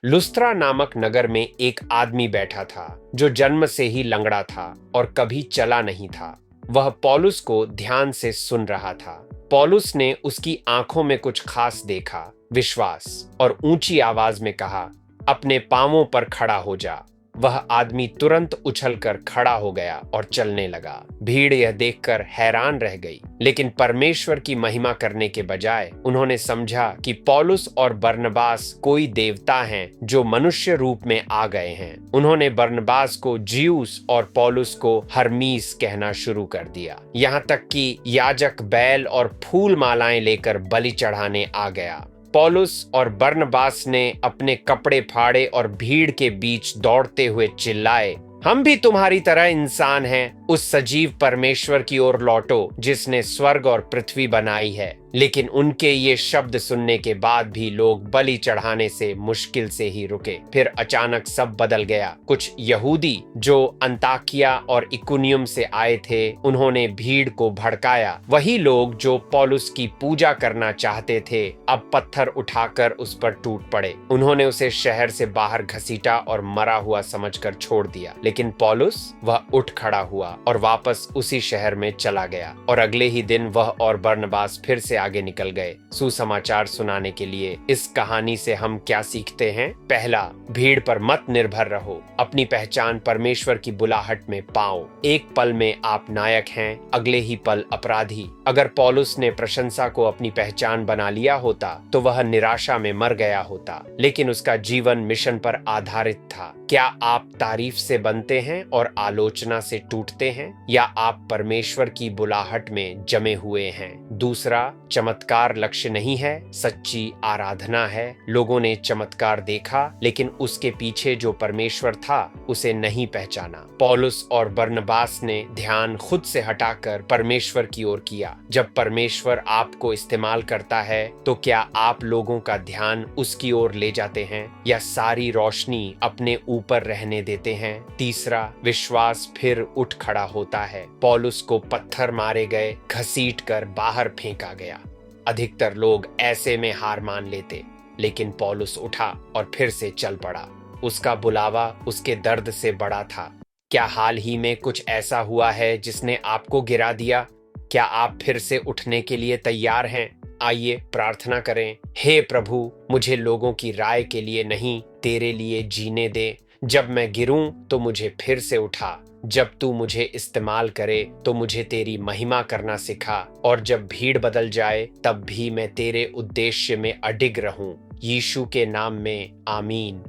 लुस्त्रा नामक नगर में एक आदमी बैठा था जो जन्म से ही लंगड़ा था और कभी चला नहीं था। वह पौलुस को ध्यान से सुन रहा था। पौलुस ने उसकी आंखों में कुछ खास देखा, विश्वास, और ऊंची आवाज में कहा, अपने पांवों पर खड़ा हो जा। वह आदमी तुरंत उछलकर खड़ा हो गया और चलने लगा। भीड़ यह देखकर हैरान रह गई, लेकिन परमेश्वर की महिमा करने के बजाय उन्होंने समझा कि पौलुस और बरनबास कोई देवता हैं जो मनुष्य रूप में आ गए हैं। उन्होंने बरनबास को ज्यूस और पौलुस को हरमीस कहना शुरू कर दिया। यहाँ तक कि याजक बैल और फूल मालाएं लेकर बलि चढ़ाने आ गया। पौलुस और बरनबास ने अपने कपड़े फाड़े और भीड़ के बीच दौड़ते हुए चिल्लाए, हम भी तुम्हारी तरह इंसान हैं। उस सजीव परमेश्वर की ओर लौटो जिसने स्वर्ग और पृथ्वी बनाई है। लेकिन उनके ये शब्द सुनने के बाद भी लोग बलि चढ़ाने से मुश्किल से ही रुके। फिर अचानक सब बदल गया। कुछ यहूदी जो अंताकिया और इकुनियुम से आए थे, उन्होंने भीड़ को भड़काया। वही लोग जो पौलुस की पूजा करना चाहते थे, अब पत्थर उठाकर उस पर टूट पड़े। उन्होंने उसे शहर से बाहर घसीटा और मरा हुआ समझकर छोड़ दिया। लेकिन पौलुस, वह उठ खड़ा हुआ और वापस उसी शहर में चला गया। और अगले ही दिन वह और बरनबास फिर से आगे निकल गए सुसमाचार सुनाने के लिए। इस कहानी से हम क्या सीखते हैं? पहला, भीड़ पर मत निर्भर रहो। अपनी पहचान परमेश्वर की बुलाहट में पाओ। एक पल में आप नायक हैं, अगले ही पल अपराधी। अगर पौलुस ने प्रशंसा को अपनी पहचान बना लिया होता तो वह निराशा में मर गया होता, लेकिन उसका जीवन मिशन पर आधारित था। क्या आप तारीफ से बनते हैं और आलोचना से टूटते हैं, या आप परमेश्वर की बुलाहट में जमे हुए हैं? दूसरा, चमत्कार लक्ष्य नहीं है, सच्ची आराधना है। लोगों ने चमत्कार देखा, लेकिन उसके पीछे जो परमेश्वर था उसे नहीं पहचाना। पौलुस और बरनबास ने ध्यान खुद से हटाकर परमेश्वर की ओर किया। जब परमेश्वर आपको इस्तेमाल करता है तो क्या आप लोगों का ध्यान उसकी ओर ले जाते हैं, या सारी रोशनी अपने ऊपर रहने देते हैं? तीसरा, विश्वास फिर उठ खड़ा होता है। पौलुस को पत्थर मारे गए, घसीट कर बाहर फेंका गया। अधिकतर लोग ऐसे में हार मान लेते, लेकिन पौलुस उठा और फिर से चल पड़ा। उसका बुलावा उसके दर्द से बड़ा था। क्या हाल ही में कुछ ऐसा हुआ है जिसने आपको गिरा दिया? क्या आप फिर से उठने के लिए तैयार हैं? आइए प्रार्थना करें। हे प्रभु, मुझे लोगों की राय के लिए नहीं, तेरे लिए जीने दे। जब मैं गिरूं तो मुझे फिर से उठा। जब तू मुझे इस्तेमाल करे तो मुझे तेरी महिमा करना सिखा, और जब भीड़ बदल जाए तब भी मैं तेरे उद्देश्य में अडिग रहूं। यीशु के नाम में आमीन।